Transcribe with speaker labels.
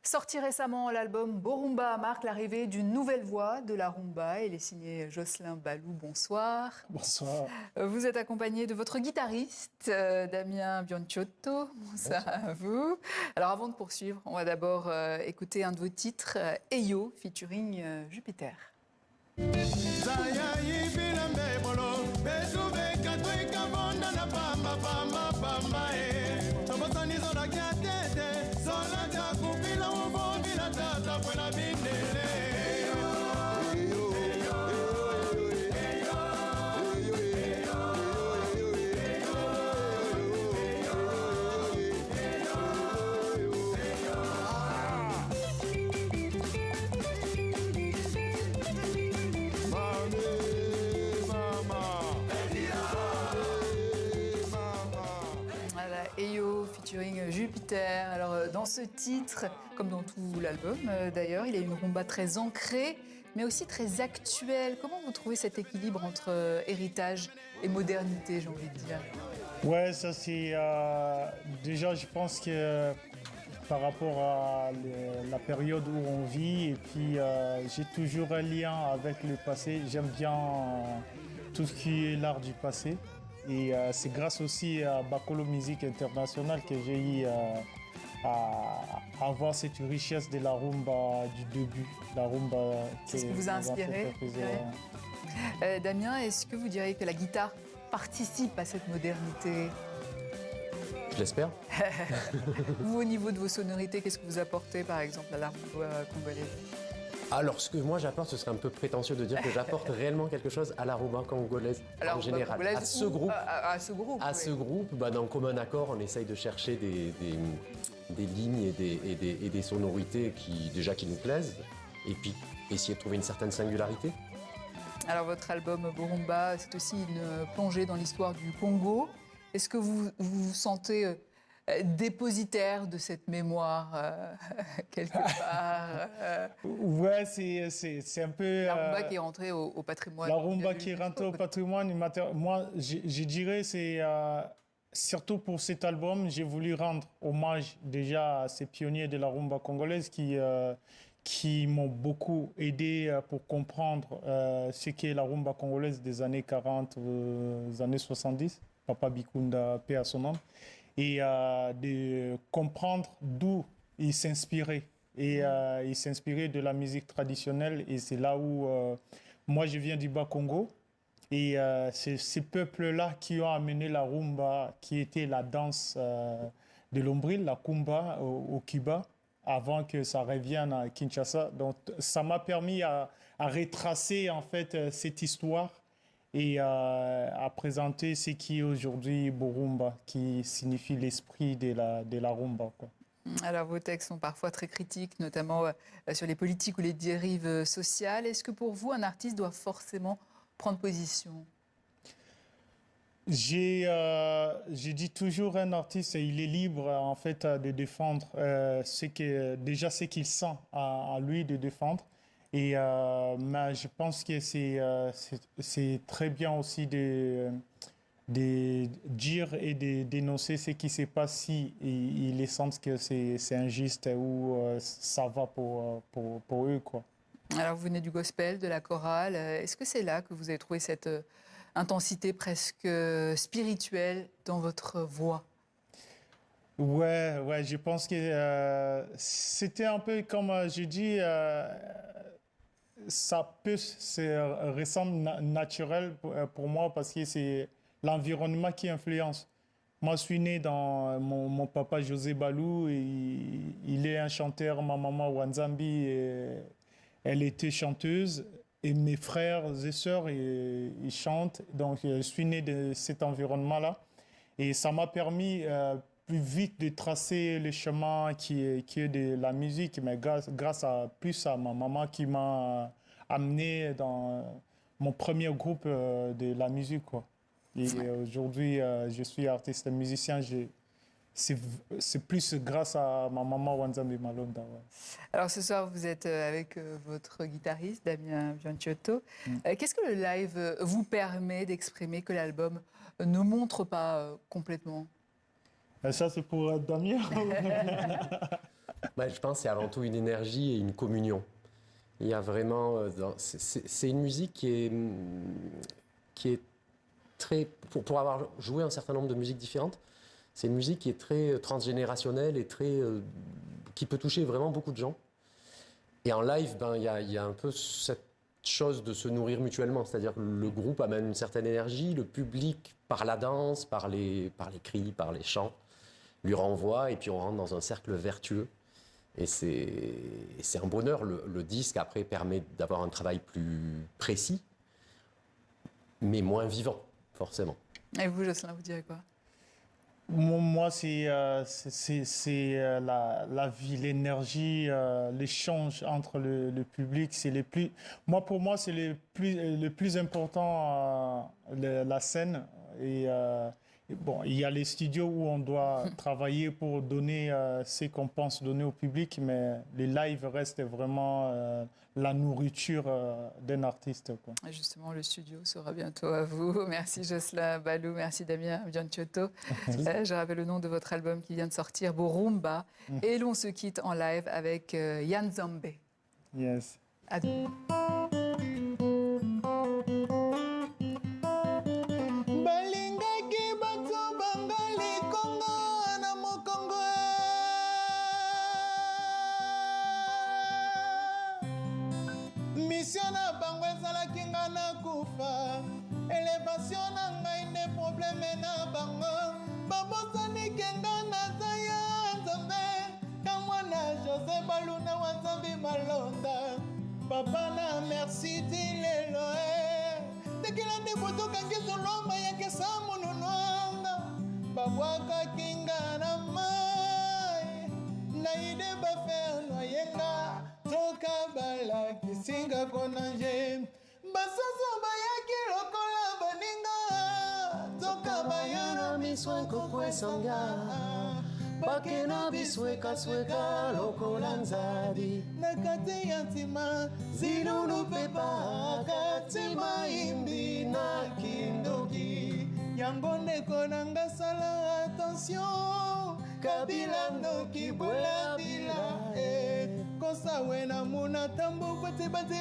Speaker 1: Sorti récemment, l'album Borumba marque l'arrivée d'une nouvelle voix de la rumba. Il est signé Jocelyn Balou. Bonsoir.
Speaker 2: Bonsoir.
Speaker 1: Vous êtes accompagné de votre guitariste, Damien Bianciotto. Bonsoir à vous. Alors avant de poursuivre, on va d'abord écouter un de vos titres, Eyo, featuring Jupiter. Eyo featuring Jupiter. Alors dans ce titre, comme dans tout l'album d'ailleurs, il y a une rumba très ancrée, mais aussi très actuelle. Comment vous trouvez cet équilibre entre héritage et modernité, j'ai envie de dire?
Speaker 2: Ouais, ça c'est déjà, je pense que par rapport à la période où on vit, et puis j'ai toujours un lien avec le passé. J'aime bien tout ce qui est l'art du passé. Et c'est grâce aussi à Bakolo Musique International que j'ai eu à avoir cette richesse de la rumba du début. La rumba
Speaker 1: c'est ce qui vous a inspiré. Damien, est-ce que vous diriez que la guitare participe à cette modernité?
Speaker 3: Je l'espère.
Speaker 1: Vous, au niveau de vos sonorités, qu'est-ce que vous apportez par exemple à la rumba congolaise?
Speaker 3: Alors, ce que moi j'apporte, ce serait un peu prétentieux de dire que j'apporte réellement quelque chose à la rumba congolaise en général.
Speaker 1: Congolaise,
Speaker 3: à ce groupe.
Speaker 1: À
Speaker 3: ce groupe, d'un commun accord, on essaye de chercher des lignes et des sonorités qui nous plaisent, et puis essayer de trouver une certaine singularité.
Speaker 1: Alors, votre album Borumba, c'est aussi une plongée dans l'histoire du Congo. Est-ce que vous vous sentez dépositaire de cette mémoire quelque part?
Speaker 2: Ouais, c'est un peu...
Speaker 1: La rumba qui est rentrée au patrimoine.
Speaker 2: La rumba qui est rentrée au patrimoine. Moi, je dirais, c'est surtout pour cet album, j'ai voulu rendre hommage déjà à ces pionniers de la rumba congolaise qui m'ont beaucoup aidé pour comprendre ce qu'est la rumba congolaise des années 40, des années 70. Papa Bikunda, paix à son nom. Et de comprendre d'où il s'inspirait. Et il s'inspirait de la musique traditionnelle. Et c'est là où moi, je viens du Bas-Congo. Et c'est ces peuples-là qui ont amené la rumba, qui était la danse de l'ombril, la kumba au Cuba, avant que ça revienne à Kinshasa. Donc, ça m'a permis à retracer en fait cette histoire et à présenter ce qui est aujourd'hui Borumba, qui signifie l'esprit de la rumba, quoi.
Speaker 1: Alors, vos textes sont parfois très critiques, notamment sur les politiques ou les dérives sociales. Est-ce que pour vous, un artiste doit forcément prendre position?
Speaker 2: J'ai dit toujours, un artiste, il est libre en fait de défendre ce qu'il sent à lui de défendre. Et mais je pense que c'est très bien aussi de dire et de dénoncer ce qui se passe si ils sentent que c'est injuste ou ça va pour eux, quoi.
Speaker 1: Alors, vous venez du gospel, de la chorale. Est-ce que c'est là que vous avez trouvé cette intensité presque spirituelle dans votre voix?
Speaker 2: Ouais, je pense que c'était un peu comme je dis, ça peut se ressemble naturel pour moi parce que c'est l'environnement qui influence. Moi, je suis né dans mon papa José Balou, et il est un chanteur, ma maman Wanzambi, elle était chanteuse. Et mes frères et sœurs, ils chantent. Donc, je suis né de cet environnement-là. Et ça m'a permis plus vite de tracer le chemin qui est de la musique. Mais grâce à ma maman qui m'a amené dans mon premier groupe de la musique, quoi. Et aujourd'hui, je suis artiste musicien. C'est plus grâce à ma maman Wanzambi Malonda. Ouais.
Speaker 1: Alors ce soir, vous êtes avec votre guitariste, Damien Bianciotto. Qu'est-ce que le live vous permet d'exprimer que l'album ne montre pas complètement?
Speaker 2: Ça, c'est pour Damien.
Speaker 3: Je pense que c'est avant tout une énergie et une communion. Il y a vraiment... c'est une musique qui est très... Pour avoir joué un certain nombre de musiques différentes, c'est une musique qui est très transgénérationnelle et qui peut toucher vraiment beaucoup de gens. Et en live, il y a un peu cette chose de se nourrir mutuellement. C'est-à-dire que le groupe amène une certaine énergie, le public, par la danse, par les cris, par les chants, lui renvoie, et puis on rentre dans un cercle vertueux. Et c'est un bonheur. Le disque, après, permet d'avoir un travail plus précis, mais moins vivant, forcément.
Speaker 1: Et vous, Jocelyn, vous direz quoi?
Speaker 2: Moi, c'est la vie, l'énergie, l'échange entre le public. Pour moi, c'est le plus important, la scène. Bon, il y a les studios où on doit travailler pour donner ce qu'on pense donner au public, mais les lives restent vraiment la nourriture d'un artiste, quoi.
Speaker 1: Et justement, le studio sera bientôt à vous. Merci Jocelyn Ballou, merci Damien Bianciotto. Je rappelle le nom de votre album qui vient de sortir, Borumba. Et l'on se quitte en live avec Yann Zambé.
Speaker 2: Yes.
Speaker 1: À demain.
Speaker 4: Mission na bango ezalaki nga na kufa elevation na ngai nde probleme na bango babosani kenga naza ya nzambe ka mwana José Baluna wa Nzambi malonda papa na merci ti lelo tekela nde botokangi zoloma yakesa mononwanga babwakaki nga na mai naide baferno yenga toka balakisinga konanje basoso bayaki lokola baninga toka bayana misweko kwesanga bakena biswekasweka lokola nzadi na kati ya ntima zilulu pepa kati maimbi na kindoki yango ndeko nanga sala attention kabila ndoki bola bila kosa wena muna tambo kote bate